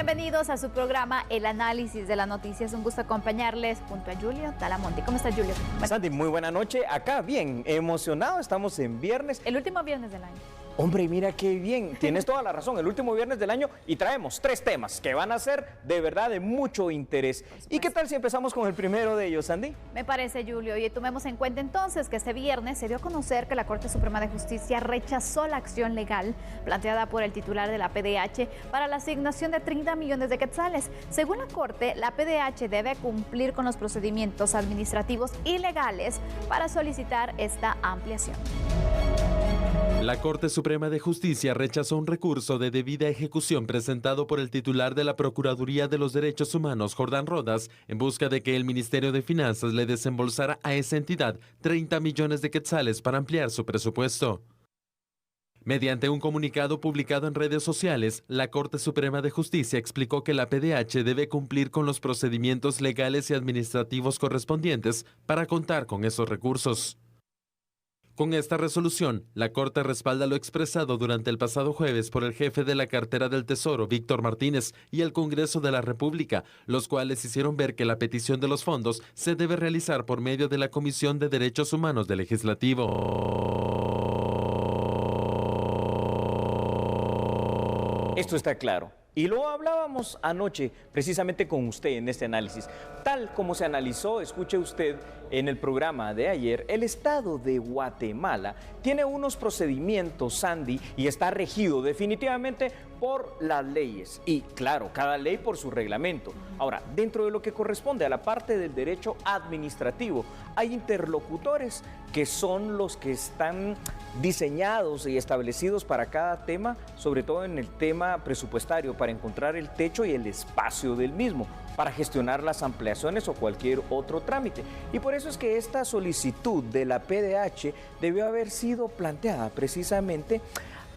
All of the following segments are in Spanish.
bienvenidos a su programa El Análisis de la Noticia. Es un gusto acompañarles junto a Julio Talamonte. ¿Cómo estás, Julio? Sandy, muy buena noche. Acá bien, emocionado, estamos en viernes. El último viernes del año. Hombre, mira qué bien, tienes toda la razón, el último viernes del año y traemos 3 temas que van a ser de verdad de mucho interés. ¿Y qué tal si empezamos con el primero de ellos, Sandy? Me parece, Julio, y tomemos en cuenta entonces que este viernes se dio a conocer que la Corte Suprema de Justicia rechazó la acción legal planteada por el titular de la PDH para la asignación de 30 millones de quetzales. Según la Corte, la PDH debe cumplir con los procedimientos administrativos y legales para solicitar esta ampliación. La Corte Suprema de Justicia rechazó un recurso de debida ejecución presentado por el titular de la Procuraduría de los Derechos Humanos, Jordán Rodas, en busca de que el Ministerio de Finanzas le desembolsara a esa entidad 30 millones de quetzales para ampliar su presupuesto. Mediante un comunicado publicado en redes sociales, la Corte Suprema de Justicia explicó que la PDH debe cumplir con los procedimientos legales y administrativos correspondientes para contar con esos recursos. Con esta resolución, la Corte respalda lo expresado durante el pasado jueves por el jefe de la cartera del Tesoro, Víctor Martínez, y el Congreso de la República, los cuales hicieron ver que la petición de los fondos se debe realizar por medio de la Comisión de Derechos Humanos del Legislativo. Esto está claro. Y lo hablábamos anoche precisamente con usted en este análisis. Tal como se analizó, escuche usted en el programa de ayer, el Estado de Guatemala tiene unos procedimientos, Sandy, y está regido definitivamente por las leyes. Y claro, cada ley por su reglamento. Ahora, dentro de lo que corresponde a la parte del derecho administrativo, hay interlocutores que son los que están diseñados y establecidos para cada tema, sobre todo en el tema presupuestario, para encontrar el techo y el espacio del mismo, para gestionar las ampliaciones o cualquier otro trámite. Y por eso es que esta solicitud de la PDH debió haber sido planteada precisamente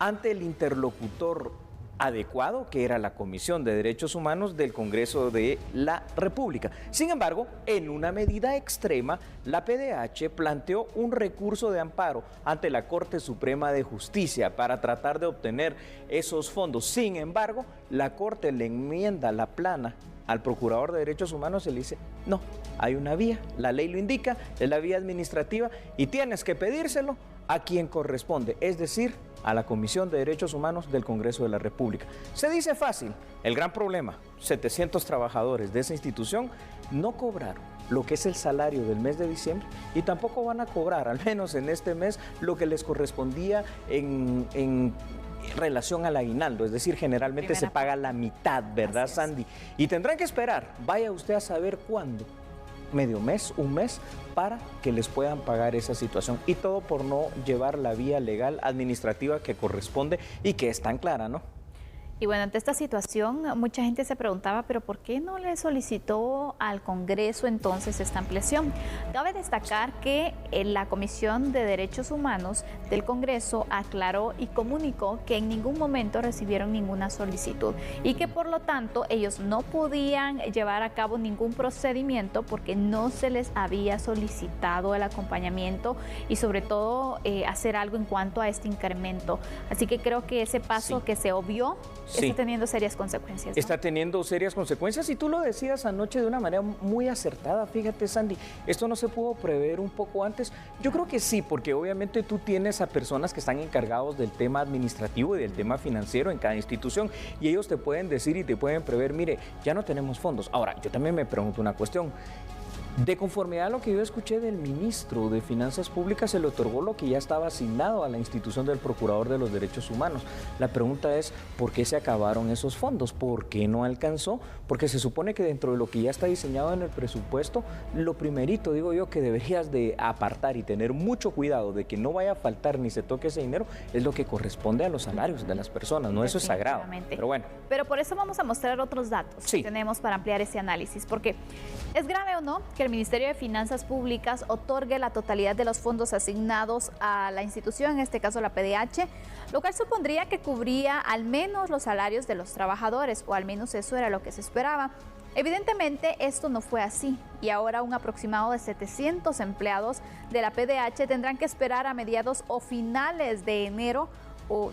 ante el interlocutor adecuado, que era la Comisión de Derechos Humanos del Congreso de la República. Sin embargo, en una medida extrema, la PDH planteó un recurso de amparo ante la Corte Suprema de Justicia para tratar de obtener esos fondos. Sin embargo, la Corte le enmienda la plana al Procurador de Derechos Humanos y le dice, no, hay una vía, la ley lo indica, es la vía administrativa y tienes que pedírselo a quien corresponde, es decir, a la Comisión de Derechos Humanos del Congreso de la República. Se dice fácil, el gran problema, 700 trabajadores de esa institución no cobraron lo que es el salario del mes de diciembre y tampoco van a cobrar, al menos en este mes, lo que les correspondía en relación al aguinaldo, es decir, generalmente se paga la mitad, ¿verdad, Sandy? Y tendrán que esperar, vaya usted a saber cuándo, medio mes, un mes, para que les puedan pagar esa situación. Y todo por no llevar la vía legal administrativa que corresponde y que es tan clara, ¿no? Y bueno, ante esta situación, mucha gente se preguntaba, ¿pero por qué no le solicitó al Congreso entonces esta ampliación? Cabe destacar que la Comisión de Derechos Humanos del Congreso aclaró y comunicó que en ningún momento recibieron ninguna solicitud y que por lo tanto ellos no podían llevar a cabo ningún procedimiento porque no se les había solicitado el acompañamiento y sobre todo hacer algo en cuanto a este incremento. Así que creo que ese paso que se obvió está teniendo serias consecuencias, ¿no? Está teniendo serias consecuencias y tú lo decías anoche de una manera muy acertada. Fíjate, Sandy, esto no se pudo prever un poco antes. Yo creo que sí, porque obviamente tú tienes a personas que están encargados del tema administrativo y del tema financiero en cada institución y ellos te pueden decir y te pueden prever, mire, ya no tenemos fondos. Ahora, yo también me pregunto una cuestión. De conformidad a lo que yo escuché del ministro de Finanzas Públicas, se le otorgó lo que ya estaba asignado a la institución del Procurador de los Derechos Humanos. La pregunta es, ¿por qué se acabaron esos fondos? ¿Por qué no alcanzó? Porque se supone que dentro de lo que ya está diseñado en el presupuesto, lo primerito, digo yo, que deberías de apartar y tener mucho cuidado de que no vaya a faltar ni se toque ese dinero, es lo que corresponde a los salarios de las personas, ¿no? Eso es sagrado. Pero bueno. Pero por eso vamos a mostrar otros datos que tenemos para ampliar ese análisis, porque ¿es grave o no que el Ministerio de Finanzas Públicas otorgue la totalidad de los fondos asignados a la institución, en este caso la PDH, lo cual supondría que cubría al menos los salarios de los trabajadores, o al menos eso era lo que se esperaba? Evidentemente esto no fue así y ahora un aproximado de 700 empleados de la PDH tendrán que esperar a mediados o finales de enero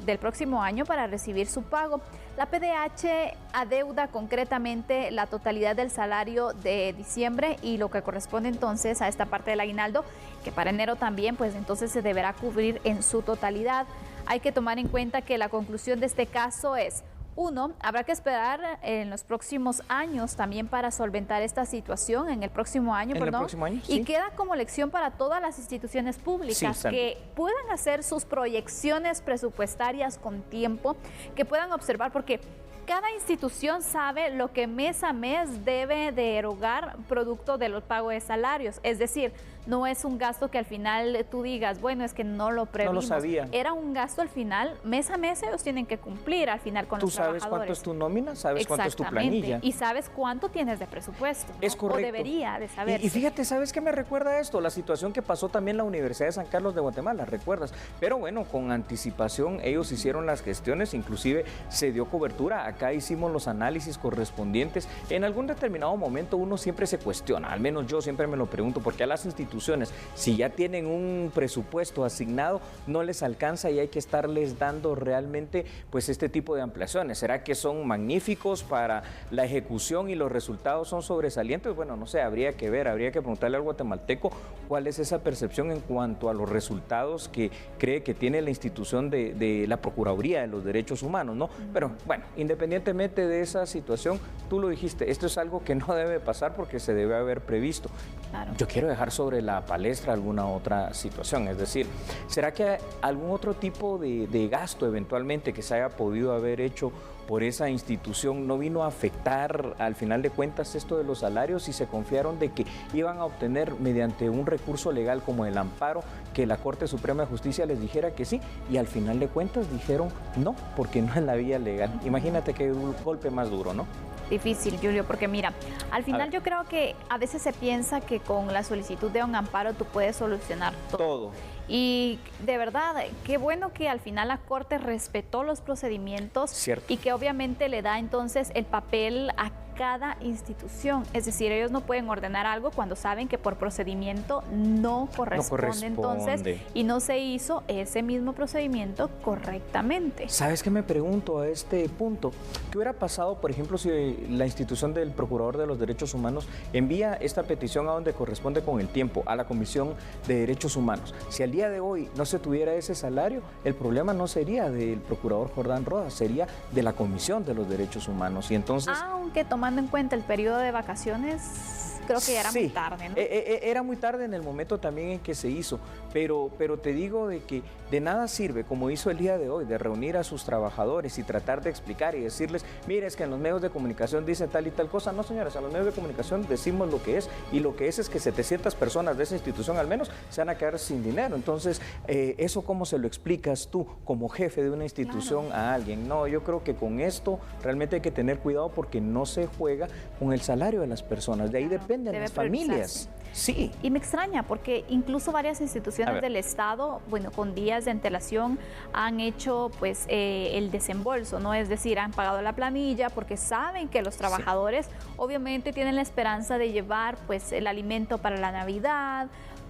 del próximo año para recibir su pago. La PDH adeuda concretamente la totalidad del salario de diciembre y lo que corresponde entonces a esta parte del aguinaldo, que para enero también, pues entonces se deberá cubrir en su totalidad. Hay que tomar en cuenta que la conclusión de este caso es: 1, habrá que esperar en los próximos años también para solventar esta situación, en el próximo año, sí. Y queda como lección para todas las instituciones públicas, sí, que puedan hacer sus proyecciones presupuestarias con tiempo, que puedan observar, porque cada institución sabe lo que mes a mes debe de erogar producto de los pagos de salarios. Es decir, no es un gasto que al final tú digas, bueno, es que no lo previmos. No lo sabía. Era un gasto al final, mes a mes ellos tienen que cumplir al final con los trabajadores. ¿Tú sabes cuánto es tu nómina? ¿Sabes cuánto es tu planilla? Y sabes cuánto tienes de presupuesto, ¿no? Es correcto. O debería de saberse. Y fíjate, ¿sabes qué me recuerda esto? La situación que pasó también en la Universidad de San Carlos de Guatemala, ¿recuerdas? Pero bueno, con anticipación ellos hicieron las gestiones, inclusive se dio cobertura. Acá hicimos los análisis correspondientes. En algún determinado momento uno siempre se cuestiona, al menos yo siempre me lo pregunto, porque a las instituciones, si ya tienen un presupuesto asignado, no les alcanza y hay que estarles dando realmente pues este tipo de ampliaciones. ¿Será que son magníficos para la ejecución y los resultados son sobresalientes? Bueno, no sé, habría que ver, habría que preguntarle al guatemalteco cuál es esa percepción en cuanto a los resultados que cree que tiene la institución de la Procuraduría de los Derechos Humanos, ¿no? Pero bueno, independientemente de esa situación, tú lo dijiste, esto es algo que no debe pasar porque se debe haber previsto. Claro. Yo quiero dejar sobre la palestra alguna otra situación, es decir, ¿será que algún otro tipo de gasto eventualmente que se haya podido haber hecho por esa institución no vino a afectar al final de cuentas esto de los salarios y se confiaron de que iban a obtener mediante un recurso legal como el amparo que la Corte Suprema de Justicia les dijera que sí y al final de cuentas dijeron no, porque no es la vía legal? Imagínate qué golpe más duro, ¿no? Difícil, Julio, porque mira, al final yo creo que a veces se piensa que con la solicitud de un amparo tú puedes solucionar todo. Y de verdad, qué bueno que al final la Corte respetó los procedimientos. Cierto. Y que obviamente le da entonces el papel a cada institución. Es decir, ellos no pueden ordenar algo cuando saben que por procedimiento no corresponde. Entonces, y no se hizo ese mismo procedimiento correctamente. ¿Sabes qué me pregunto a este punto? ¿Qué hubiera pasado, por ejemplo, si la institución del Procurador de los Derechos Humanos envía esta petición a donde corresponde con el tiempo, a la Comisión de Derechos Humanos? Si al día de hoy no se tuviera ese salario, el problema no sería del Procurador Jordán Rodas, sería de la Comisión de los Derechos Humanos. Y entonces, aunque tomando en cuenta el periodo de vacaciones, creo que ya era muy tarde, ¿no? Era muy tarde en el momento también en que se hizo, pero te digo de que de nada sirve, como hizo el día de hoy, de reunir a sus trabajadores y tratar de explicar y decirles, mire, es que en los medios de comunicación dicen tal y tal cosa. No, señores, en los medios de comunicación decimos lo que es, y lo que es que 700 personas de esa institución al menos se van a quedar sin dinero. Entonces, ¿eso cómo se lo explicas tú como jefe de una institución a alguien? No, yo creo que con esto realmente hay que tener cuidado porque no se juega con el salario de las personas, de ahí dependen las familias. Sí. Y me extraña porque incluso varias instituciones del Estado, bueno, con días de antelación han hecho pues el desembolso, ¿no? Es decir, han pagado la planilla porque saben que los trabajadores obviamente tienen la esperanza de llevar pues el alimento para la Navidad,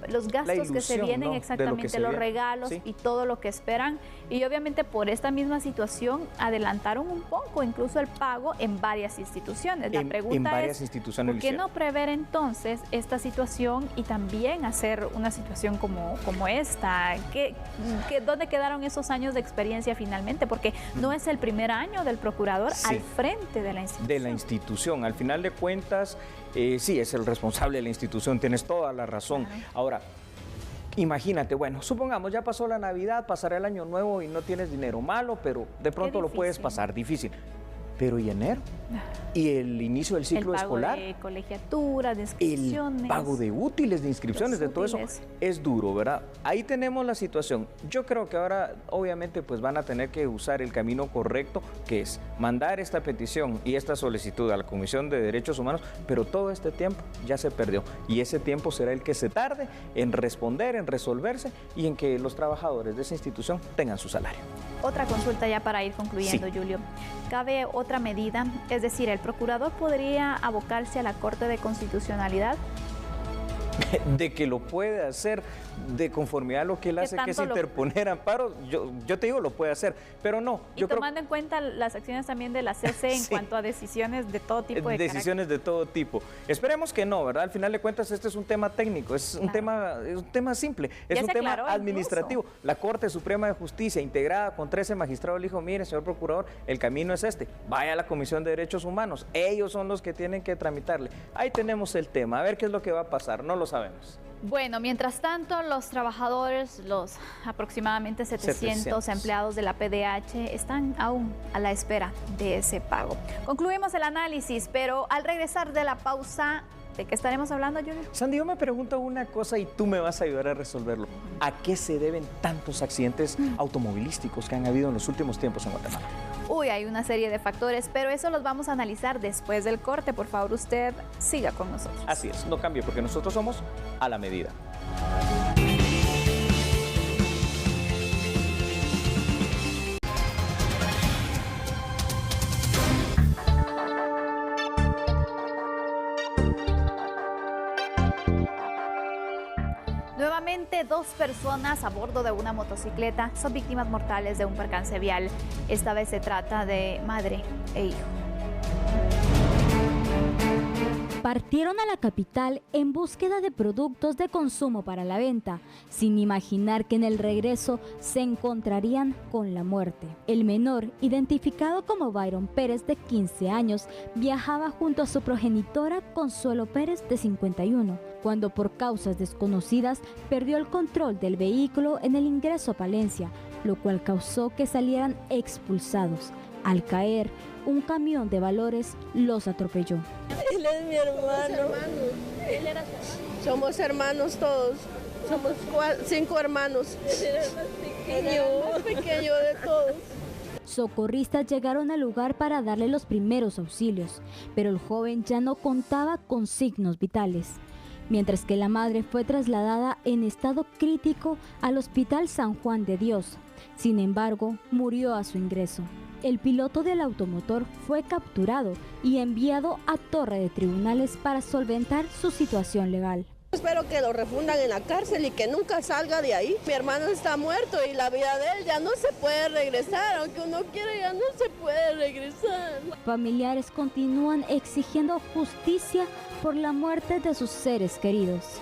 los gastos que se vienen, ¿no? Exactamente, los regalos y todo lo que esperan. Y obviamente por esta misma situación adelantaron un poco incluso el pago en varias instituciones. La pregunta es, ¿por qué no prever entonces esta situación y también hacer una situación como esta? ¿Dónde quedaron esos años de experiencia finalmente? Porque no es el primer año del procurador al frente de la institución. De la institución, al final de cuentas, sí, es el responsable de la institución, tienes toda la razón. Ahora, imagínate, bueno, supongamos ya pasó la Navidad, pasará el Año Nuevo y no tienes dinero, malo, pero de pronto lo puedes pasar, difícil. Pero ¿y enero? ¿Y el inicio del ciclo escolar? El pago de colegiatura, de inscripciones. El pago de útiles, de inscripciones, de todo eso. Es duro, ¿verdad? Ahí tenemos la situación. Yo creo que ahora, obviamente, pues van a tener que usar el camino correcto, que es mandar esta petición y esta solicitud a la Comisión de Derechos Humanos, pero todo este tiempo ya se perdió. Y ese tiempo será el que se tarde en responder, en resolverse y en que los trabajadores de esa institución tengan su salario. Otra consulta ya para ir concluyendo, Julio. ¿Cabe otra medida? Es decir, ¿el procurador podría abocarse a la Corte de Constitucionalidad? de que lo puede hacer de conformidad a lo que él hace, que es interponer amparo. Yo te digo, lo puede hacer, pero no. Y tomando en cuenta las acciones también de la CC en cuanto a decisiones de todo tipo de decisiones de todo tipo. Esperemos que no, ¿verdad? Al final de cuentas, este es un tema técnico, es un tema simple, es un tema administrativo. Incluso la Corte Suprema de Justicia, integrada con 13 magistrados, le dijo, mire, señor procurador, el camino es este, vaya a la Comisión de Derechos Humanos, ellos son los que tienen que tramitarle. Ahí tenemos el tema, a ver qué es lo que va a pasar, no lo sabemos. Bueno, mientras tanto, los trabajadores, los aproximadamente 700 empleados de la PDH están aún a la espera de ese pago. Concluimos el análisis, pero al regresar de la pausa, ¿de qué estaremos hablando, Julio? Sandy, yo me pregunto una cosa y tú me vas a ayudar a resolverlo. ¿A qué se deben tantos accidentes automovilísticos que han habido en los últimos tiempos en Guatemala? Uy, hay una serie de factores, pero eso los vamos a analizar después del corte. Por favor, usted siga con nosotros. Así es, no cambie porque nosotros somos a la medida. Nuevamente, 2 personas a bordo de una motocicleta son víctimas mortales de un percance vial. Esta vez se trata de madre e hijo. Partieron a la capital en búsqueda de productos de consumo para la venta, sin imaginar que en el regreso se encontrarían con la muerte. El menor, identificado como Byron Pérez, de 15 años, viajaba junto a su progenitora Consuelo Pérez, de 51, cuando por causas desconocidas perdió el control del vehículo en el ingreso a Palencia, lo cual causó que salieran expulsados. Al caer, un camión de valores los atropelló. Él es mi hermano. Él era su hermano. Somos hermanos todos. Somos 5 hermanos. Él era el más pequeño. Él era el más pequeño de todos. Socorristas llegaron al lugar para darle los primeros auxilios, pero el joven ya no contaba con signos vitales. Mientras que la madre fue trasladada en estado crítico al Hospital San Juan de Dios. Sin embargo, murió a su ingreso. El piloto del automotor fue capturado y enviado a Torre de Tribunales para solventar su situación legal. Espero que lo refundan en la cárcel y que nunca salga de ahí. Mi hermano está muerto y la vida de él ya no se puede regresar. Aunque uno quiera, ya no se puede regresar. Familiares continúan exigiendo justicia por la muerte de sus seres queridos.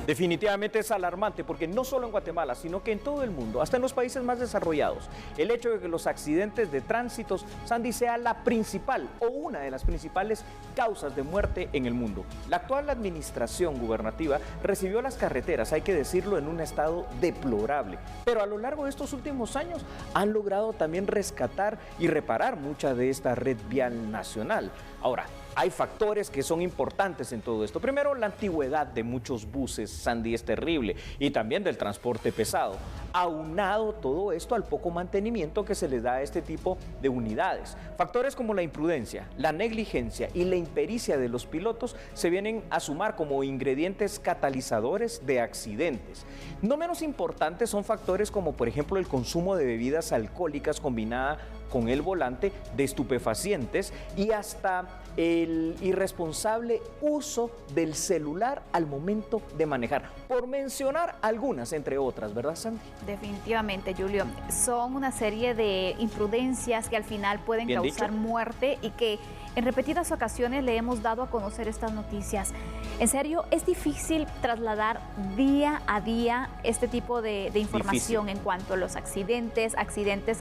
Definitivamente es alarmante porque no solo en Guatemala, sino que en todo el mundo, hasta en los países más desarrollados, el hecho de que los accidentes de tránsitos, Sandy, sea la principal o una de las principales causas de muerte en el mundo. La actual administración gubernativa recibió las carreteras, hay que decirlo, en un estado deplorable, pero a lo largo de estos últimos años han logrado también rescatar y reparar mucha de esta red vial nacional. Ahora, hay factores que son importantes en todo esto. Primero, la antigüedad de muchos buses, Sandy, es terrible, y también del transporte pesado. Aunado todo esto al poco mantenimiento que se les da a este tipo de unidades. Factores como la imprudencia, la negligencia y la impericia de los pilotos se vienen a sumar como ingredientes catalizadores de accidentes. No menos importantes son factores como, por ejemplo, el consumo de bebidas alcohólicas combinada con el volante, de estupefacientes y hasta el irresponsable uso del celular al momento de manejar, por mencionar algunas entre otras, ¿verdad, Sandy? Definitivamente, Julio, son una serie de imprudencias que al final pueden causar muerte y que en repetidas ocasiones le hemos dado a conocer estas noticias. En serio, es difícil trasladar día a día este tipo de información en cuanto a los accidentes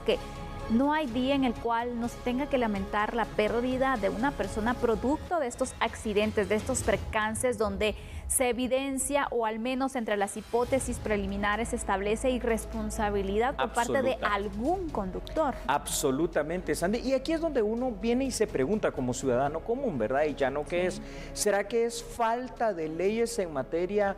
que no hay día en el cual nos tenga que lamentar la pérdida de una persona producto de estos accidentes, de estos percances donde se evidencia, o al menos entre las hipótesis preliminares se establece irresponsabilidad por parte de algún conductor. Absolutamente, Sandy. Y aquí es donde uno viene y se pregunta como ciudadano común, ¿verdad? Y ya no, ¿qué es? ¿Será que es falta de leyes en materia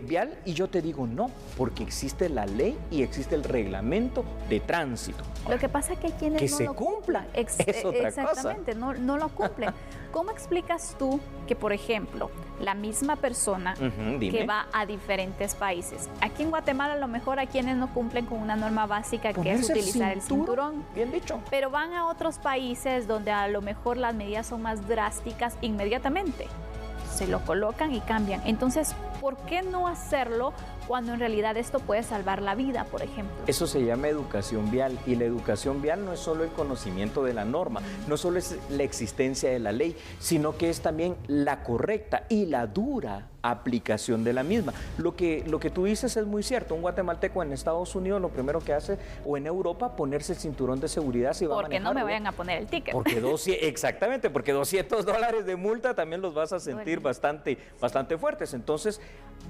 vial? Y yo te digo no, porque existe la ley y existe el reglamento de tránsito. Lo que pasa es que hay quienes que no se lo cumpla es otra cosa. Exactamente, no lo cumplen. ¿Cómo explicas tú que, por ejemplo, la misma persona que va a diferentes países, aquí en Guatemala a lo mejor hay quienes no cumplen con una norma básica que es utilizar el cinturón, bien dicho, pero van a otros países donde a lo mejor las medidas son más drásticas inmediatamente? se lo colocan y cambian. Entonces, ¿por qué no hacerlo cuando en realidad esto puede salvar la vida, por ejemplo? Eso se llama educación vial, y la educación vial no es solo el conocimiento de la norma, no solo es la existencia de la ley, sino que es también la correcta y la dura aplicación de la misma. Lo que tú dices es muy cierto. Un guatemalteco en Estados Unidos lo primero que hace, o en Europa, ponerse el cinturón de seguridad si va a manejar. Porque no me vayan a poner el ticket. Porque exactamente, porque $200 de multa también los vas a sentir bastante fuertes. Entonces,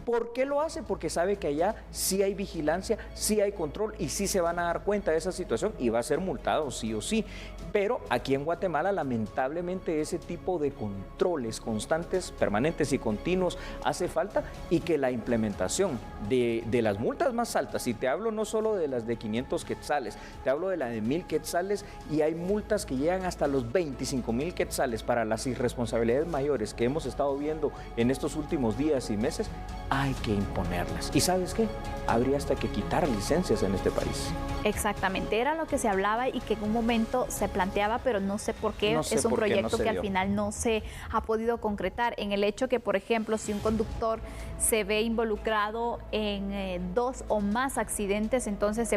¿por qué lo hace? Porque sabe que allá sí hay vigilancia, sí hay control y sí se van a dar cuenta de esa situación y va a ser multado sí o sí. Pero aquí en Guatemala, lamentablemente, ese tipo de controles constantes, permanentes y continuos hace falta, y que la implementación de las multas más altas, y te hablo no solo de las de 500 quetzales, te hablo de la de 1000 quetzales, y hay multas que llegan hasta los 25,000 quetzales para las irresponsabilidades mayores que hemos estado viendo en estos últimos días y meses. Hay que imponerlas. ¿Y sabes qué? Habría hasta que quitar licencias en este país. Exactamente, era lo que se hablaba y que en un momento se planteaba, pero no sé por qué. Es un proyecto que al final no se ha podido concretar, en el hecho que, por ejemplo, si un conductor se ve involucrado en 2 o más accidentes, entonces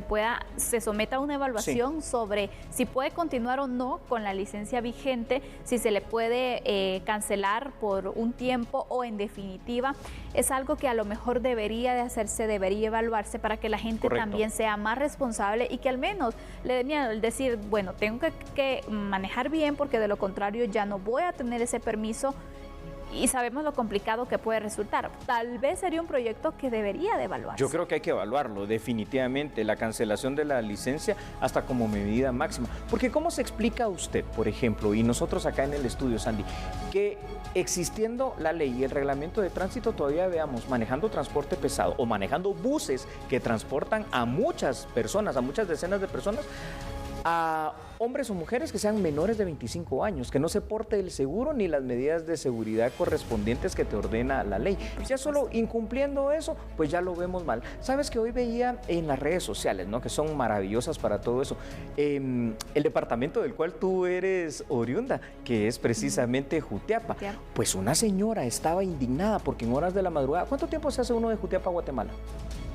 se someta a una evaluación sobre si puede continuar o no con la licencia vigente, si se le puede cancelar por un tiempo o en definitiva. Es algo que a lo mejor debería de hacerse, debería evaluarse para que la gente también sea más responsable y que al menos le dé miedo el decir, bueno, tengo que manejar bien porque de lo contrario ya no voy a tener ese permiso. Y sabemos lo complicado que puede resultar. Tal vez sería un proyecto que debería de evaluarse. Yo creo que hay que evaluarlo, definitivamente, la cancelación de la licencia hasta como medida máxima. Porque ¿cómo se explica a usted, por ejemplo, y nosotros acá en el estudio, Sandy, que existiendo la ley y el reglamento de tránsito todavía veamos manejando transporte pesado o manejando buses que transportan a muchas personas, a muchas decenas de personas, a hombres o mujeres que sean menores de 25 años, que no se porte el seguro ni las medidas de seguridad correspondientes que te ordena la ley? Ya solo incumpliendo eso, pues ya lo vemos mal. Sabes que hoy veía en las redes sociales, ¿no?, que son maravillosas para todo eso, el departamento del cual tú eres oriunda, que es precisamente Jutiapa. Pues una señora estaba indignada porque en horas de la madrugada, ¿cuánto tiempo se hace uno de Jutiapa a Guatemala?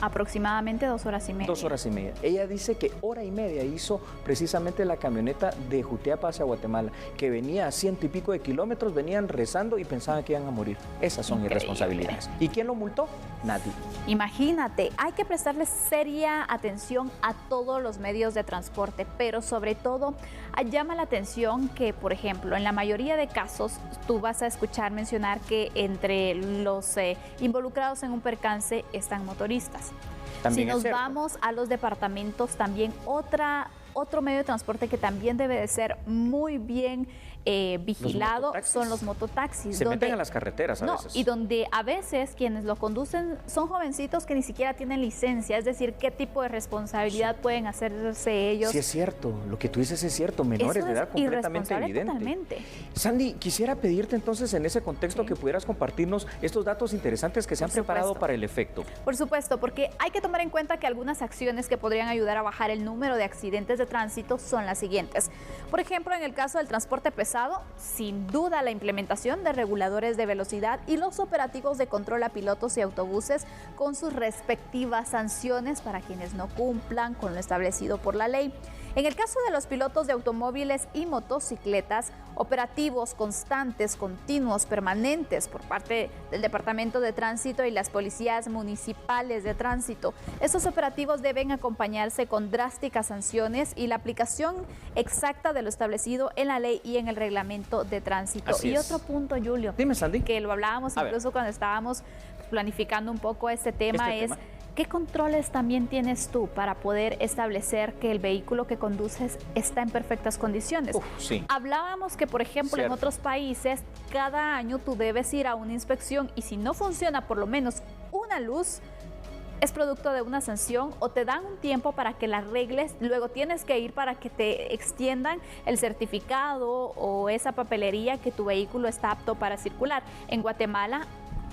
Aproximadamente 2 horas y media. 2 horas y media. Ella dice que 1 hora y media hizo precisamente la camioneta de Jutiapa hacia Guatemala, que venía a 100 y pico de kilómetros, venían rezando y pensaban que iban a morir. Esas son irresponsabilidades. ¿Y quién lo multó? Nadie. Imagínate, hay que prestarle seria atención a todos los medios de transporte, pero sobre todo llama la atención que, por ejemplo, en la mayoría de casos tú vas a escuchar mencionar que entre los involucrados en un percance están motoristas. También si nos vamos a los departamentos, también otro medio de transporte que también debe de ser muy bien vigilado son los mototaxis. Se meten a las carreteras a veces. Y donde a veces quienes lo conducen son jovencitos que ni siquiera tienen licencia, es decir, ¿qué tipo de responsabilidad pueden hacerse ellos? Sí, es cierto, lo que tú dices es cierto, menores de edad completamente evidente. Totalmente. Sandy, quisiera pedirte entonces en ese contexto que pudieras compartirnos estos datos interesantes que se han preparado para el efecto. Por supuesto, porque hay que tomar en cuenta que algunas acciones que podrían ayudar a bajar el número de accidentes de tránsito son las siguientes. Por ejemplo, en el caso del transporte pesado, sin duda la implementación de reguladores de velocidad y los operativos de control a pilotos y autobuses con sus respectivas sanciones para quienes no cumplan con lo establecido por la ley. En el caso de los pilotos de automóviles y motocicletas, operativos constantes, continuos, permanentes por parte del Departamento de Tránsito y las policías municipales de tránsito. Estos operativos deben acompañarse con drásticas sanciones y la aplicación exacta de lo establecido en la ley y en el reglamento de tránsito. Así es. Otro punto, Julio, dime, Sandy, que lo hablábamos incluso cuando estábamos planificando un poco este tema. ¿Qué controles también tienes tú para poder establecer que el vehículo que conduces está en perfectas condiciones? Sí. Hablábamos que, por ejemplo, en otros países, cada año tú debes ir a una inspección y si no funciona por lo menos una luz, es producto de una sanción o te dan un tiempo para que la arregles, luego tienes que ir para que te extiendan el certificado o esa papelería que tu vehículo está apto para circular. En Guatemala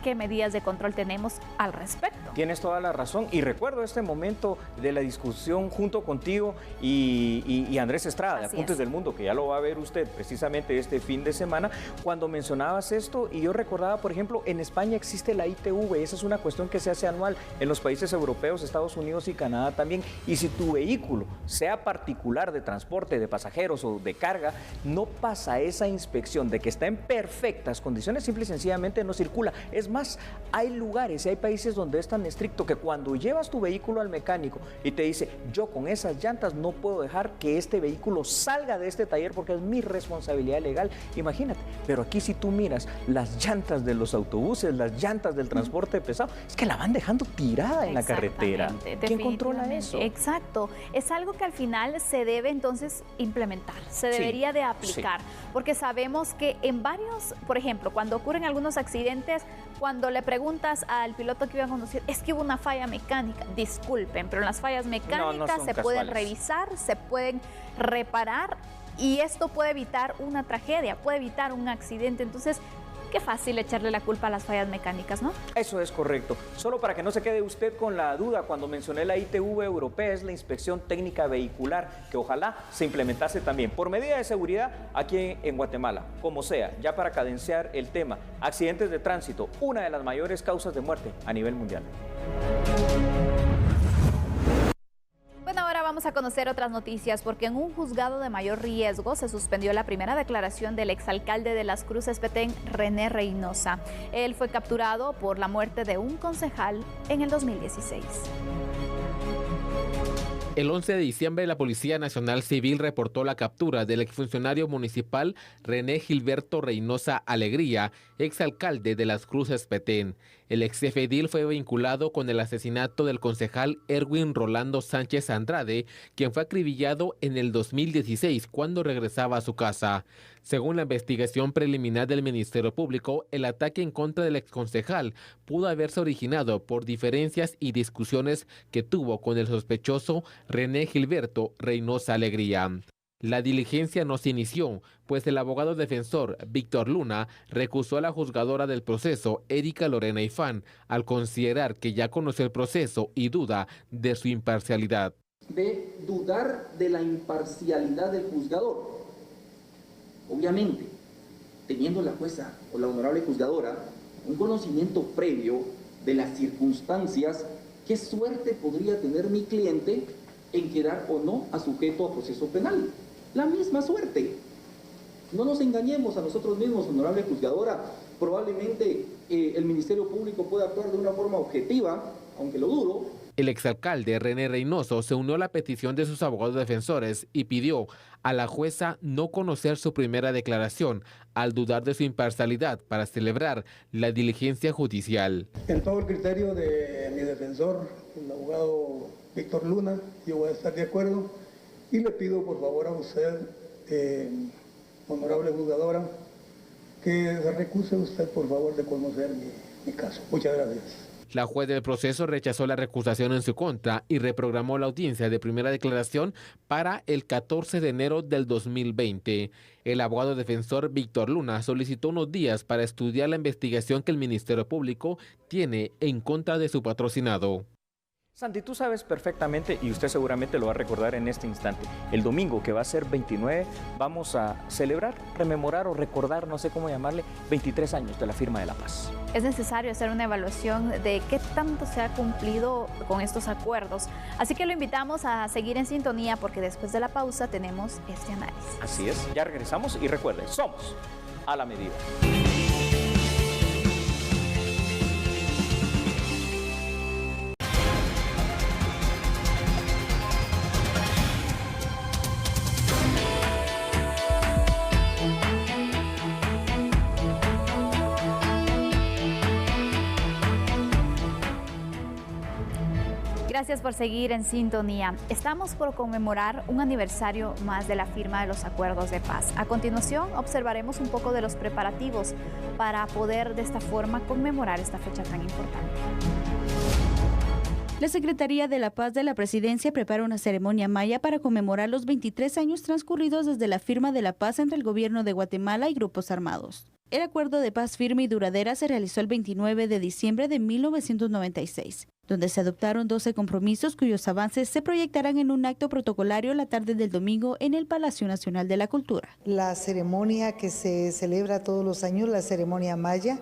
qué medidas de control tenemos al respecto. Tienes toda la razón y recuerdo este momento de la discusión junto contigo y Andrés Estrada, de Apuntes del Mundo, que ya lo va a ver usted precisamente este fin de semana, cuando mencionabas esto y yo recordaba, por ejemplo, en España existe la ITV, esa es una cuestión que se hace anual en los países europeos, Estados Unidos y Canadá también, y si tu vehículo, sea particular de transporte de pasajeros o de carga, no pasa esa inspección de que está en perfectas condiciones, simple y sencillamente no circula. Es más, hay lugares y hay países donde es tan estricto que cuando llevas tu vehículo al mecánico y te dice, yo con esas llantas no puedo dejar que este vehículo salga de este taller porque es mi responsabilidad legal, imagínate. Pero aquí si tú miras las llantas de los autobuses, las llantas del transporte pesado, es que la van dejando tirada en la carretera. ¿Quién controla eso? Exacto, es algo que al final se debe entonces implementar, se debería de aplicar, porque sabemos que en varios, por ejemplo, cuando ocurren algunos accidentes, cuando le preguntas al piloto que iba a conducir, es que hubo una falla mecánica, disculpen, pero las fallas mecánicas se pueden revisar, se pueden reparar y esto puede evitar una tragedia, puede evitar un accidente. Entonces, qué fácil echarle la culpa a las fallas mecánicas, ¿no? Eso es correcto. Solo para que no se quede usted con la duda, cuando mencioné la ITV europea, es la inspección técnica vehicular, que ojalá se implementase también por medida de seguridad aquí en Guatemala. Como sea, ya para cadenciar el tema, accidentes de tránsito, una de las mayores causas de muerte a nivel mundial. Bueno, ahora vamos a conocer otras noticias porque en un juzgado de mayor riesgo se suspendió la primera declaración del exalcalde de Las Cruces, Petén, René Reynosa. Él fue capturado por la muerte de un concejal en el 2016. El 11 de diciembre, la Policía Nacional Civil reportó la captura del exfuncionario municipal René Gilberto Reynosa Alegría, exalcalde de Las Cruces, Petén. El ex jefe edil fue vinculado con el asesinato del concejal Erwin Rolando Sánchez Andrade, quien fue acribillado en el 2016 cuando regresaba a su casa. Según la investigación preliminar del Ministerio Público, el ataque en contra del exconcejal pudo haberse originado por diferencias y discusiones que tuvo con el sospechoso René Gilberto Reynosa Alegría. La diligencia no se inició, pues el abogado defensor Víctor Luna recusó a la juzgadora del proceso, Erika Lorena Ifán, al considerar que ya conoció el proceso y duda de su imparcialidad. De dudar de la imparcialidad del juzgador. Obviamente, teniendo la jueza o la honorable juzgadora un conocimiento previo de las circunstancias, ¿qué suerte podría tener mi cliente en quedar o no a sujeto a proceso penal? La misma suerte. No nos engañemos a nosotros mismos, honorable juzgadora. Probablemente el Ministerio Público pueda actuar de una forma objetiva, aunque lo dudo. El exalcalde René Reynoso se unió a la petición de sus abogados defensores y pidió a la jueza no conocer su primera declaración al dudar de su imparcialidad para celebrar la diligencia judicial. En todo el criterio de mi defensor, el abogado Víctor Luna, yo voy a estar de acuerdo y le pido por favor a usted, honorable juzgadora, que se recuse usted por favor de conocer mi caso. Muchas gracias. La juez del proceso rechazó la recusación en su contra y reprogramó la audiencia de primera declaración para el 14 de enero del 2020. El abogado defensor Víctor Luna solicitó unos días para estudiar la investigación que el Ministerio Público tiene en contra de su patrocinado. Santi, tú sabes perfectamente, y usted seguramente lo va a recordar en este instante, el domingo, que va a ser 29, vamos a celebrar, rememorar o recordar, no sé cómo llamarle, 23 años de la firma de la paz. Es necesario hacer una evaluación de qué tanto se ha cumplido con estos acuerdos. Así que lo invitamos a seguir en sintonía porque después de la pausa tenemos este análisis. Así es, ya regresamos y recuerde, somos a la medida. Gracias por seguir en sintonía. Estamos por conmemorar un aniversario más de la firma de los acuerdos de paz. A continuación, observaremos un poco de los preparativos para poder de esta forma conmemorar esta fecha tan importante. La Secretaría de la Paz de la Presidencia prepara una ceremonia maya para conmemorar los 23 años transcurridos desde la firma de la paz entre el gobierno de Guatemala y grupos armados. El acuerdo de paz firme y duradera se realizó el 29 de diciembre de 1996, donde se adoptaron 12 compromisos cuyos avances se proyectarán en un acto protocolario la tarde del domingo en el Palacio Nacional de la Cultura. La ceremonia que se celebra todos los años, la ceremonia maya,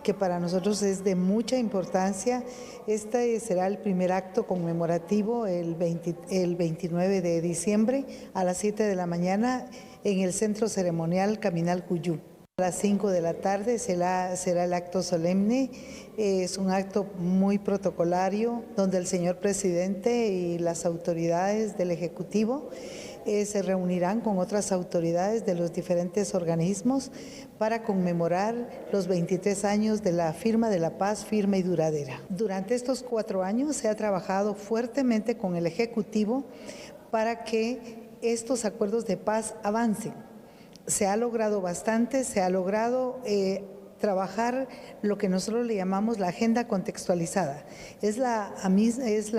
que para nosotros es de mucha importancia. Este será el primer acto conmemorativo el 29 de diciembre a las 7 de la mañana en el Centro Ceremonial Caminal Cuyú. A las 5 de la tarde será el acto solemne. Es un acto muy protocolario donde el señor presidente y las autoridades del Ejecutivo se reunirán con otras autoridades de los diferentes organismos para conmemorar los 23 años de la firma de la paz firme y duradera. Durante estos 4 años se ha trabajado fuertemente con el Ejecutivo para que estos acuerdos de paz avancen. Se ha logrado bastante, se ha logrado trabajar lo que nosotros le llamamos la agenda contextualizada. Es la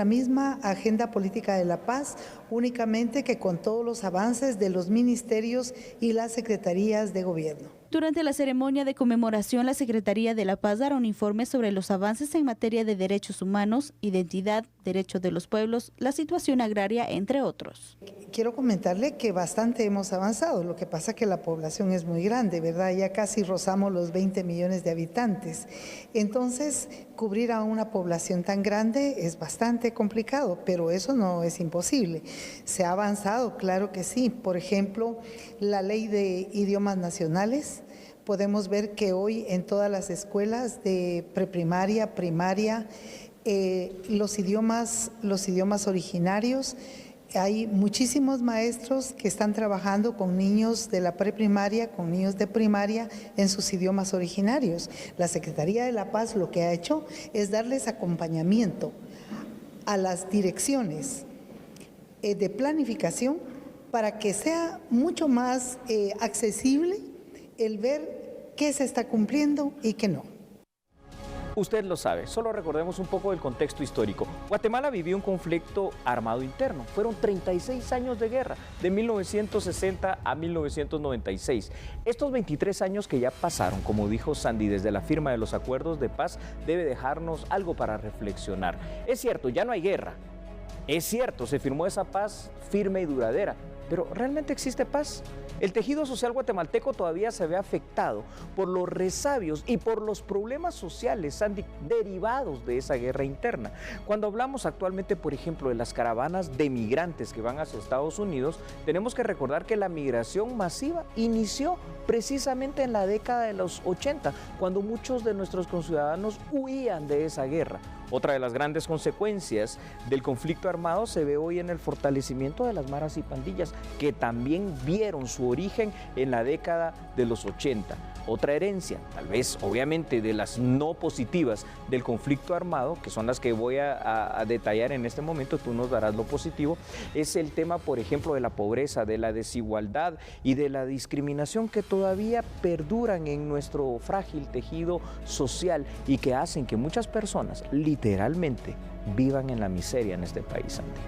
misma agenda política de la paz, únicamente que con todos los avances de los ministerios y las secretarías de gobierno. Durante la ceremonia de conmemoración, la Secretaría de la Paz dará un informe sobre los avances en materia de derechos humanos, identidad, derechos de los pueblos, la situación agraria, entre otros. Quiero comentarle que bastante hemos avanzado, lo que pasa es que la población es muy grande, ¿verdad? Ya casi rozamos los 20 millones de habitantes. Entonces, cubrir a una población tan grande es bastante complicado, pero eso no es imposible. Se ha avanzado, claro que sí. Por ejemplo, la ley de idiomas nacionales. Podemos ver que hoy en todas las escuelas de preprimaria, primaria, los idiomas originarios, hay muchísimos maestros que están trabajando con niños de la preprimaria, con niños de primaria en sus idiomas originarios. La Secretaría de la Paz lo que ha hecho es darles acompañamiento a las direcciones de planificación para que sea mucho más accesible el ver qué se está cumpliendo y qué no. Usted lo sabe, solo recordemos un poco del contexto histórico. Guatemala vivió un conflicto armado interno. Fueron 36 años de guerra, de 1960 a 1996. Estos 23 años que ya pasaron, como dijo Sandy, desde la firma de los acuerdos de paz, debe dejarnos algo para reflexionar. Es cierto, ya no hay guerra. Es cierto, se firmó esa paz firme y duradera, pero ¿realmente existe paz? El tejido social guatemalteco todavía se ve afectado por los resabios y por los problemas sociales, Sandy, derivados de esa guerra interna. Cuando hablamos actualmente, por ejemplo, de las caravanas de migrantes que van hacia Estados Unidos, tenemos que recordar que la migración masiva inició precisamente en la década de los 80, cuando muchos de nuestros conciudadanos huían de esa guerra. Otra de las grandes consecuencias del conflicto armado se ve hoy en el fortalecimiento de las maras y pandillas, que también vieron su origen en la década de los 80. Otra herencia, tal vez obviamente de las no positivas del conflicto armado, que son las que voy a detallar en este momento, tú nos darás lo positivo, es el tema, por ejemplo, de la pobreza, de la desigualdad y de la discriminación que todavía perduran en nuestro frágil tejido social y que hacen que muchas personas literalmente vivan en la miseria en este país, Sandy.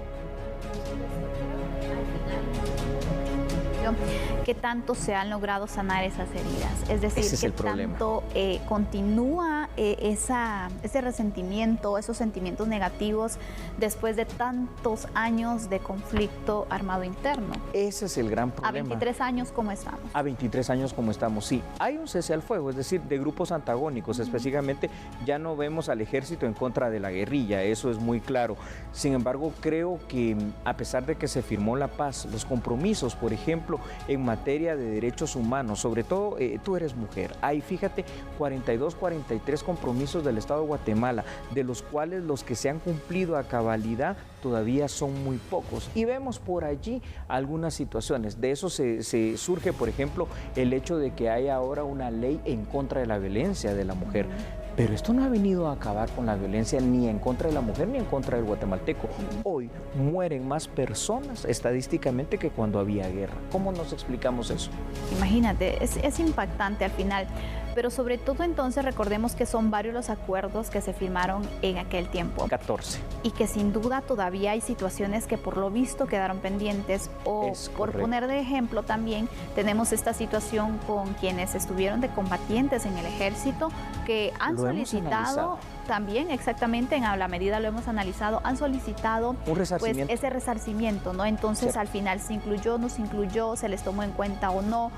¿Qué tanto se han logrado sanar esas heridas? Es decir, ¿qué tanto continúa ese resentimiento, esos sentimientos negativos después de tantos años de conflicto armado interno? Ese es el gran problema. A 23 años, ¿cómo estamos? A 23 años, ¿cómo estamos? Sí, hay un cese al fuego, es decir, de grupos antagónicos. Específicamente, ya no vemos al ejército en contra de la guerrilla, eso es muy claro. Sin embargo, creo que a pesar de que se firmó la paz, los compromisos, por ejemplo, en materia de derechos humanos, sobre todo tú eres mujer, hay, fíjate, 42, 43 compromisos del Estado de Guatemala, de los cuales los que se han cumplido a cabalidad todavía son muy pocos. Y vemos por allí algunas situaciones. De eso se surge, por ejemplo, el hecho de que hay ahora una ley en contra de la violencia de la mujer. Pero esto no ha venido a acabar con la violencia ni en contra de la mujer ni en contra del guatemalteco. Hoy mueren más personas estadísticamente que cuando había guerra. ¿Cómo nos explicamos eso? Imagínate, es impactante al final. pero sobre todo entonces recordemos que son varios los acuerdos que se firmaron en aquel tiempo. 14. Y que sin duda todavía hay situaciones que por lo visto quedaron pendientes, o por poner de ejemplo también tenemos esta situación con quienes estuvieron de combatientes en el ejército que han solicitado también, exactamente, en la medida lo hemos analizado, han solicitado pues ese resarcimiento, ¿no? Entonces al final se incluyó, no se incluyó, se les tomó en cuenta o no,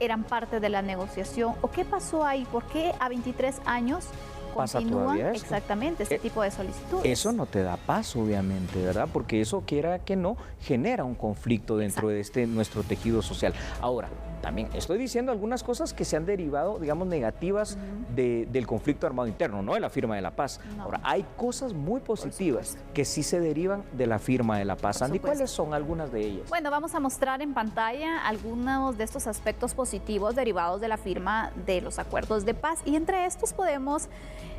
eran parte de la negociación, o qué pasó ahí, por qué a 23 años continúan exactamente este tipo de solicitudes. Eso no te da paz, obviamente, ¿verdad? Porque eso, quiera que no, genera un conflicto dentro de nuestro tejido social. Ahora, también estoy diciendo algunas cosas que se han derivado, digamos, negativas del conflicto armado interno, no de la firma de la paz. Ahora, hay cosas muy positivas que sí se derivan de la firma de la paz. Andy, ¿cuáles son algunas de ellas? Bueno, vamos a mostrar en pantalla algunos de estos aspectos positivos derivados de la firma de los acuerdos de paz, y entre estos podemos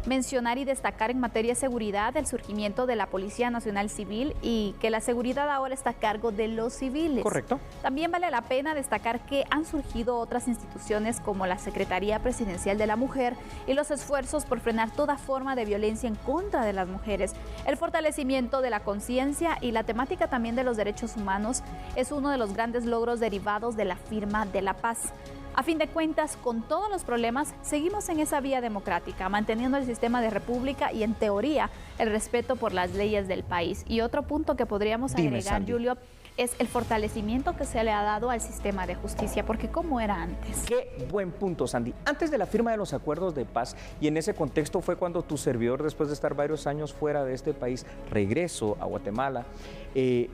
mencionar y destacar en materia de seguridad el surgimiento de la Policía Nacional Civil, y que la seguridad ahora está a cargo de los civiles. Correcto. También vale la pena destacar que han surgido otras instituciones como la Secretaría Presidencial de la Mujer y los esfuerzos por frenar toda forma de violencia en contra de las mujeres. El fortalecimiento de la conciencia y la temática también de los derechos humanos es uno de los grandes logros derivados de la firma de la paz. A fin de cuentas, con todos los problemas, seguimos en esa vía democrática, manteniendo el sistema de república y, en teoría, el respeto por las leyes del país. Y otro punto que podríamos agregar, Julio, es el fortalecimiento que se le ha dado al sistema de justicia, porque ¿cómo era antes? Qué buen punto, Sandy. Antes de la firma de los acuerdos de paz, y en ese contexto fue cuando tu servidor, después de estar varios años fuera de este país, regreso a Guatemala.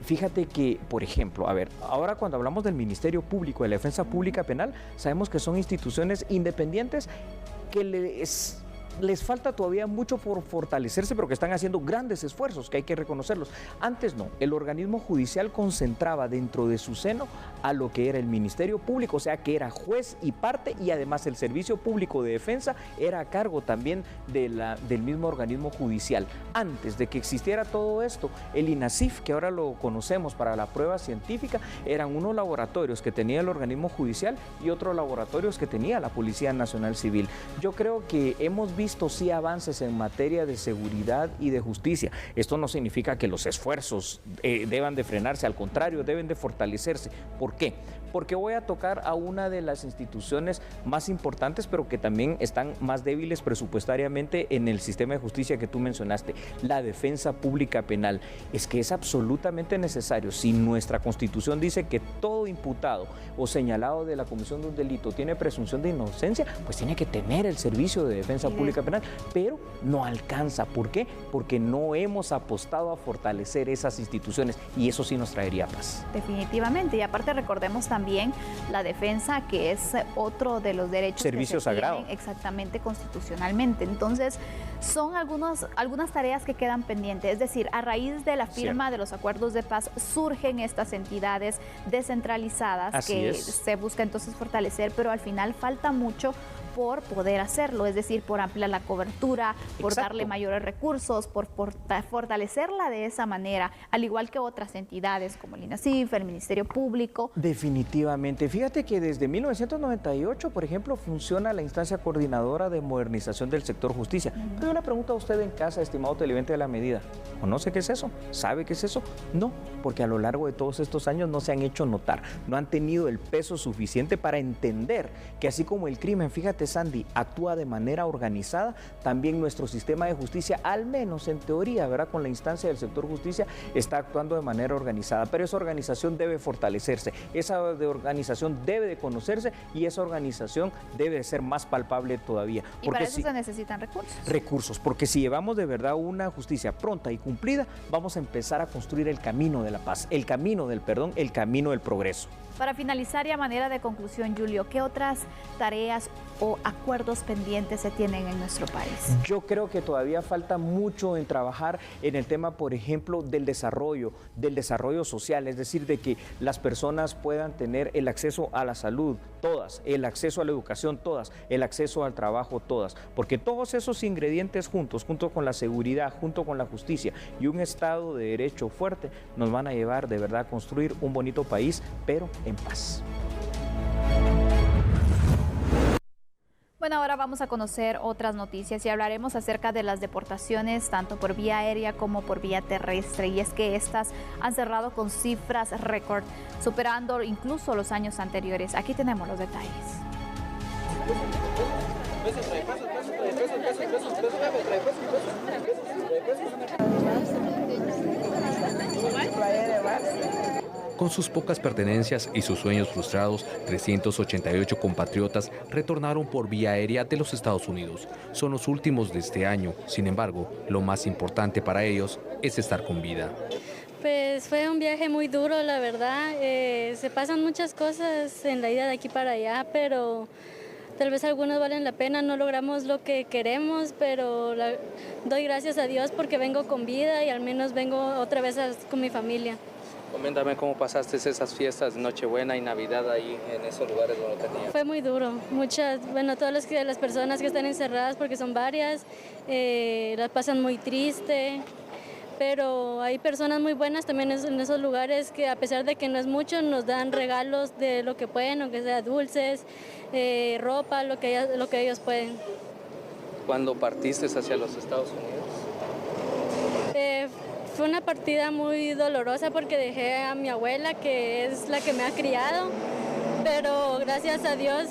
Fíjate que, por ejemplo, a ver, ahora cuando hablamos del Ministerio Público, de la Defensa Pública Penal, sabemos que son instituciones independientes que les falta todavía mucho por fortalecerse, pero que están haciendo grandes esfuerzos, que hay que reconocerlos. Antes no, el organismo judicial concentraba dentro de su seno a lo que era el Ministerio Público, o sea que era juez y parte, y además el Servicio Público de Defensa era a cargo también del mismo organismo judicial. Antes de que existiera todo esto, el INASIF, que ahora lo conocemos para la prueba científica, eran unos laboratorios que tenía el organismo judicial y otros laboratorios que tenía la Policía Nacional Civil. Yo creo que hemos visto sí avances en materia de seguridad y de justicia. Esto no significa que los esfuerzos deban de frenarse, al contrario, deben de fortalecerse. ¿Por qué? Porque voy a tocar a una de las instituciones más importantes, pero que también están más débiles presupuestariamente en el sistema de justicia que tú mencionaste, la Defensa Pública Penal. Es que es absolutamente necesario. Si nuestra Constitución dice que todo imputado o señalado de la comisión de un delito tiene presunción de inocencia, pues tiene que tener el servicio de Defensa Pública Penal, pero no alcanza. ¿Por qué? Porque no hemos apostado a fortalecer esas instituciones, y eso sí nos traería paz. Definitivamente, y aparte recordemos también la defensa, que es otro de los derechos servicio sagrado, exactamente, constitucionalmente. Entonces son algunas tareas que quedan pendientes, es decir, a raíz de la firma de los acuerdos de paz surgen estas entidades descentralizadas que se busca entonces fortalecer, pero al final falta mucho por poder hacerlo, es decir, por ampliar la cobertura, por darle mayores recursos, por fortalecerla de esa manera, al igual que otras entidades como el INASIF, el Ministerio Público. Definitivamente. Fíjate que desde 1998, por ejemplo, funciona la instancia coordinadora de modernización del sector justicia. Pero yo le pregunto a usted en casa, estimado televidente de La Medida, ¿conoce qué es eso? ¿Sabe qué es eso? No, porque a lo largo de todos estos años no se han hecho notar, no han tenido el peso suficiente para entender que así como el crimen, fíjate, Sandy, actúa de manera organizada, también nuestro sistema de justicia, al menos en teoría, ¿verdad? Con la instancia del sector justicia, está actuando de manera organizada, pero esa organización debe fortalecerse, esa organización debe de conocerse, y esa organización debe de ser más palpable todavía. Y para eso se necesitan recursos. Recursos, porque si llevamos de verdad una justicia pronta y cumplida, vamos a empezar a construir el camino de la paz, el camino del perdón, el camino del progreso. Para finalizar y a manera de conclusión, Julio, ¿qué otras tareas o acuerdos pendientes se tienen en nuestro país? Yo creo que todavía falta mucho en trabajar en el tema, por ejemplo, del desarrollo social, es decir, de que las personas puedan tener el acceso a la salud, todas, el acceso a la educación, todas, el acceso al trabajo, todas, porque todos esos ingredientes juntos, junto con la seguridad, junto con la justicia y un Estado de Derecho fuerte, nos van a llevar de verdad a construir un bonito país, pero en paz. Bueno, ahora vamos a conocer otras noticias y hablaremos acerca de las deportaciones tanto por vía aérea como por vía terrestre, y es que estas han cerrado con cifras récord, superando incluso los años anteriores. Aquí tenemos los detalles. Con sus pocas pertenencias y sus sueños frustrados, 388 compatriotas retornaron por vía aérea de los Estados Unidos. Son los últimos de este año. Sin embargo, lo más importante para ellos es estar con vida. Pues fue un viaje muy duro, la verdad. Se pasan muchas cosas en la ida de aquí para allá, pero tal vez algunos valen la pena. No logramos lo que queremos, pero doy gracias a Dios porque vengo con vida y al menos vengo otra vez con mi familia. Coméntame cómo pasaste esas fiestas de Nochebuena y Navidad ahí en esos lugares donde tenías. Fue muy duro. Todas las personas que están encerradas, porque son varias, las pasan muy triste. Pero hay personas muy buenas también en esos lugares que, a pesar de que no es mucho, nos dan regalos de lo que pueden, aunque sea dulces, ropa, lo que ellos pueden. ¿Cuándo partiste hacia los Estados Unidos? Fue una partida muy dolorosa porque dejé a mi abuela, que es la que me ha criado, pero gracias a Dios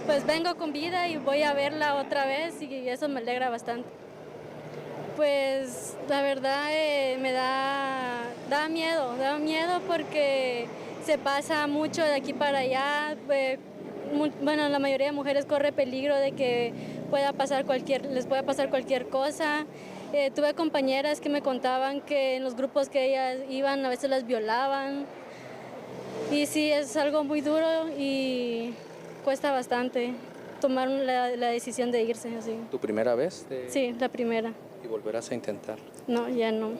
pues vengo con vida y voy a verla otra vez y eso me alegra bastante. Pues la verdad me da miedo porque se pasa mucho de aquí para allá. Bueno, la mayoría de mujeres corre peligro de que les pueda pasar cualquier cosa. Tuve compañeras que me contaban que en los grupos que ellas iban a veces las violaban. Y sí, es algo muy duro y cuesta bastante tomar la decisión de irse así. ¿Tu primera vez? Sí, la primera. ¿Y volverás a intentar? No, ya no.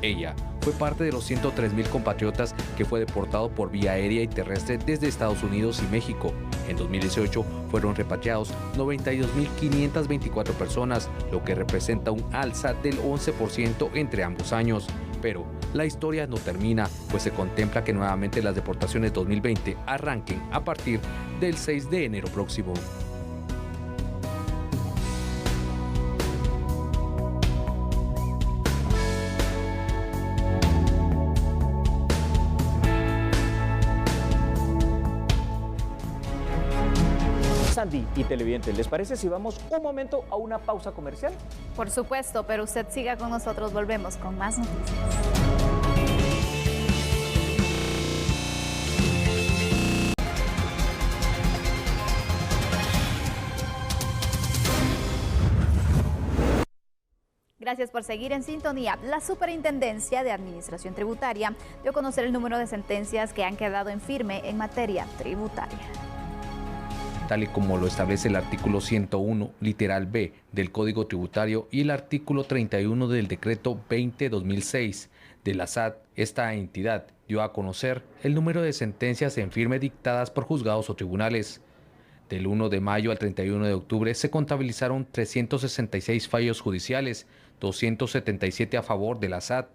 Ella fue parte de los 103,000 compatriotas que fue deportado por vía aérea y terrestre desde Estados Unidos y México. En 2018 fueron repatriados 92,524 personas, lo que representa un alza del 11% entre ambos años. Pero la historia no termina, pues se contempla que nuevamente las deportaciones 2020 arranquen a partir del 6 de enero próximo. Sandy y televidentes, ¿les parece si vamos un momento a una pausa comercial? Por supuesto, pero usted siga con nosotros, volvemos con más noticias. Gracias por seguir en sintonía. La Superintendencia de Administración Tributaria dio a conocer el número de sentencias que han quedado en firme en materia tributaria. Tal y como lo establece el artículo 101, literal B, del Código Tributario y el artículo 31 del Decreto 20/2006 de la SAT, esta entidad dio a conocer el número de sentencias en firme dictadas por juzgados o tribunales. Del 1 de mayo al 31 de octubre se contabilizaron 366 fallos judiciales, 277 a favor de la SAT.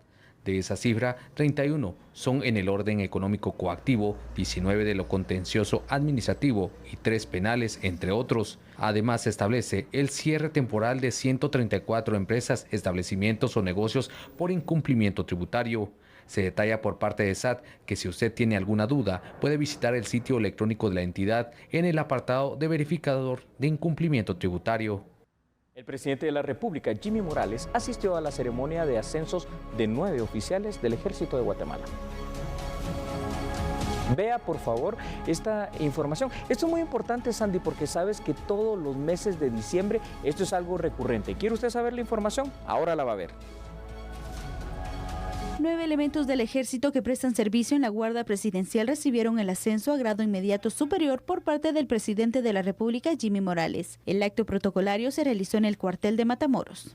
De esa cifra, 31 son en el orden económico coactivo, 19 de lo contencioso administrativo y 3 penales, entre otros. Además, se establece el cierre temporal de 134 empresas, establecimientos o negocios por incumplimiento tributario. Se detalla por parte de SAT que si usted tiene alguna duda, puede visitar el sitio electrónico de la entidad en el apartado de verificador de incumplimiento tributario. El presidente de la República, Jimmy Morales, asistió a la ceremonia de ascensos de 9 oficiales del Ejército de Guatemala. Vea, por favor, esta información. Esto es muy importante, Sandy, porque sabes que todos los meses de diciembre esto es algo recurrente. ¿Quiere usted saber la información? Ahora la va a ver. 9 elementos del ejército que prestan servicio en la Guardia Presidencial recibieron el ascenso a grado inmediato superior por parte del presidente de la República, Jimmy Morales. El acto protocolario se realizó en el cuartel de Matamoros.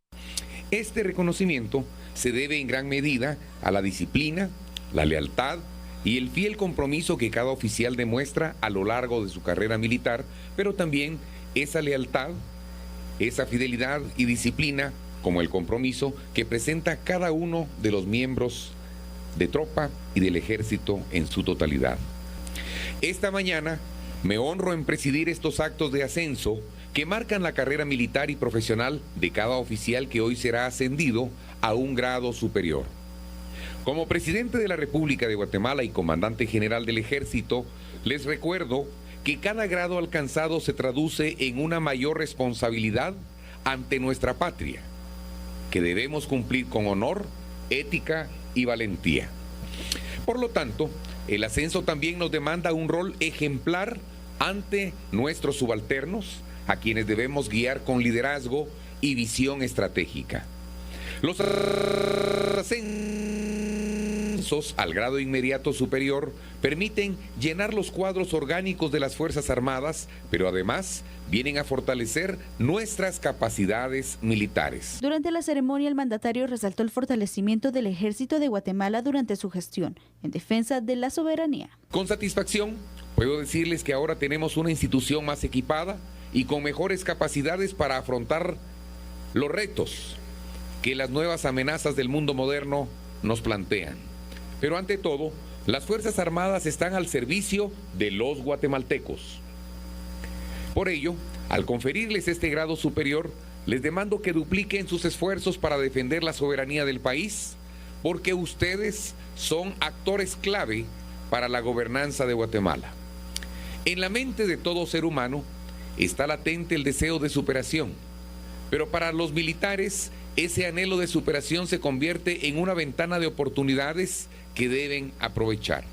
Este reconocimiento se debe en gran medida a la disciplina, la lealtad y el fiel compromiso que cada oficial demuestra a lo largo de su carrera militar, pero también esa lealtad, esa fidelidad y disciplina como el compromiso que presenta cada uno de los miembros de tropa y del ejército en su totalidad. Esta mañana me honro en presidir estos actos de ascenso que marcan la carrera militar y profesional de cada oficial que hoy será ascendido a un grado superior. Como presidente de la República de Guatemala y comandante general del Ejército, les recuerdo que cada grado alcanzado se traduce en una mayor responsabilidad ante nuestra patria, que debemos cumplir con honor, ética y valentía. Por lo tanto, el ascenso también nos demanda un rol ejemplar ante nuestros subalternos, a quienes debemos guiar con liderazgo y visión estratégica. Los ascensos al grado inmediato superior permiten llenar los cuadros orgánicos de las Fuerzas Armadas, pero además vienen a fortalecer nuestras capacidades militares. Durante la ceremonia, el mandatario resaltó el fortalecimiento del Ejército de Guatemala durante su gestión en defensa de la soberanía. Con satisfacción, puedo decirles que ahora tenemos una institución más equipada y con mejores capacidades para afrontar los retos que las nuevas amenazas del mundo moderno nos plantean. Pero ante todo, las Fuerzas Armadas están al servicio de los guatemaltecos. Por ello, al conferirles este grado superior, les demando que dupliquen sus esfuerzos para defender la soberanía del país, porque ustedes son actores clave para la gobernanza de Guatemala. En la mente de todo ser humano está latente el deseo de superación, pero para los militares ese anhelo de superación se convierte en una ventana de oportunidades que deben aprovechar.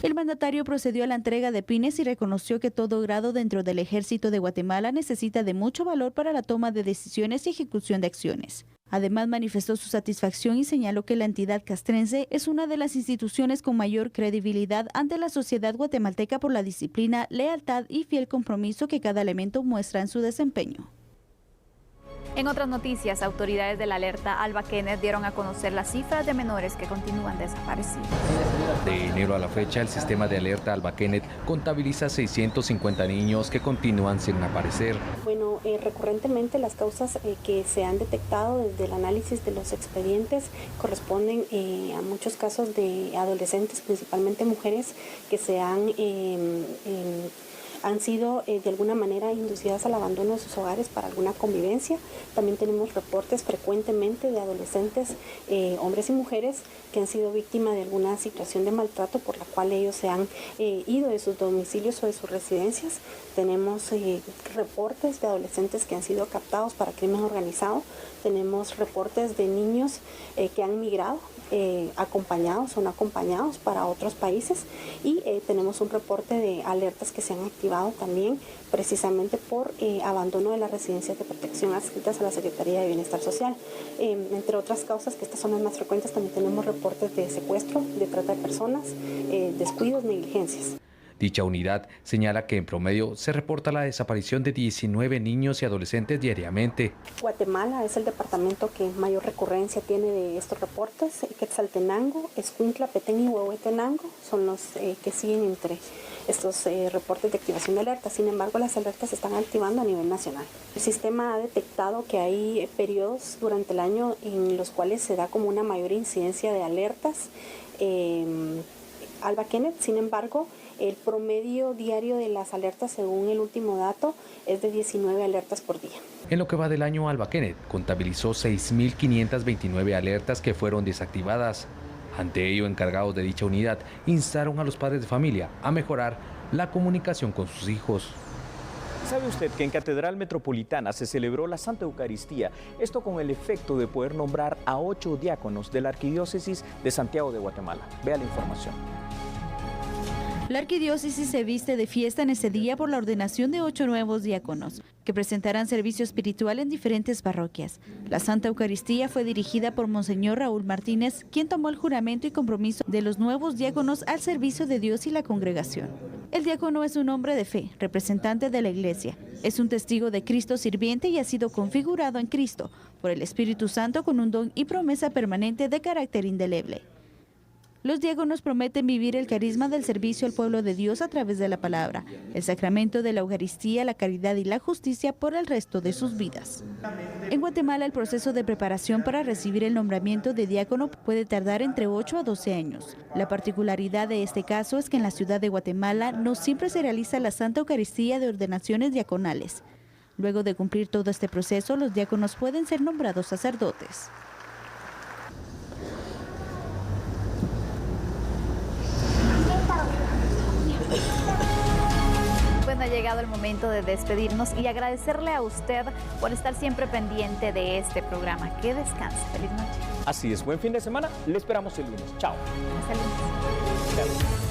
El mandatario procedió a la entrega de pines y reconoció que todo grado dentro del Ejército de Guatemala necesita de mucho valor para la toma de decisiones y ejecución de acciones. Además, manifestó su satisfacción y señaló que la entidad castrense es una de las instituciones con mayor credibilidad ante la sociedad guatemalteca por la disciplina, lealtad y fiel compromiso que cada elemento muestra en su desempeño. En otras noticias, autoridades de la alerta Alba Kenneth dieron a conocer las cifras de menores que continúan desaparecidos. De enero a la fecha, el sistema de alerta Alba Kenneth contabiliza 650 niños que continúan sin aparecer. Bueno, recurrentemente las causas que se han detectado desde el análisis de los expedientes corresponden a muchos casos de adolescentes, principalmente mujeres, que se han sido de alguna manera inducidas al abandono de sus hogares para alguna convivencia. También tenemos reportes frecuentemente de adolescentes, hombres y mujeres, que han sido víctimas de alguna situación de maltrato por la cual ellos se han ido de sus domicilios o de sus residencias. Tenemos reportes de adolescentes que han sido captados para crimen organizado. Tenemos reportes de niños que han migrado acompañados o no acompañados para otros países, y tenemos un reporte de alertas que se han activado también precisamente por abandono de las residencias de protección adscritas a la Secretaría de Bienestar Social. Entre otras causas, que estas son las más frecuentes, también tenemos reportes de secuestro, de trata de personas, descuidos, negligencias. Dicha unidad señala que en promedio se reporta la desaparición de 19 niños y adolescentes diariamente. Guatemala es el departamento que mayor recurrencia tiene de estos reportes. Quetzaltenango, Escuintla, Petén y Huehuetenango son los que siguen entre estos reportes de activación de alertas. Sin embargo, las alertas se están activando a nivel nacional. El sistema ha detectado que hay periodos durante el año en los cuales se da como una mayor incidencia de alertas. Alba Kenneth, sin embargo, el promedio diario de las alertas, según el último dato, es de 19 alertas por día. En lo que va del año, Alba Kenneth contabilizó 6.529 alertas que fueron desactivadas. Ante ello, encargados de dicha unidad instaron a los padres de familia a mejorar la comunicación con sus hijos. ¿Sabe usted que en Catedral Metropolitana se celebró la Santa Eucaristía? Esto con el efecto de poder nombrar a 8 diáconos de la Arquidiócesis de Santiago de Guatemala. Vea la información. La arquidiócesis se viste de fiesta en ese día por la ordenación de 8 nuevos diáconos, que presentarán servicio espiritual en diferentes parroquias. La Santa Eucaristía fue dirigida por Monseñor Raúl Martínez, quien tomó el juramento y compromiso de los nuevos diáconos al servicio de Dios y la congregación. El diácono es un hombre de fe, representante de la Iglesia. Es un testigo de Cristo sirviente y ha sido configurado en Cristo por el Espíritu Santo con un don y promesa permanente de carácter indeleble. Los diáconos prometen vivir el carisma del servicio al pueblo de Dios a través de la palabra, el sacramento de la Eucaristía, la caridad y la justicia por el resto de sus vidas. En Guatemala, el proceso de preparación para recibir el nombramiento de diácono puede tardar entre 8 a 12 años. La particularidad de este caso es que en la ciudad de Guatemala no siempre se realiza la Santa Eucaristía de ordenaciones diaconales. Luego de cumplir todo este proceso, los diáconos pueden ser nombrados sacerdotes. Bueno, ha llegado el momento de despedirnos y agradecerle a usted por estar siempre pendiente de este programa. Que descanse. Feliz noche. Así es, buen fin de semana. Le esperamos el lunes. Chao. Hasta el lunes. Chao.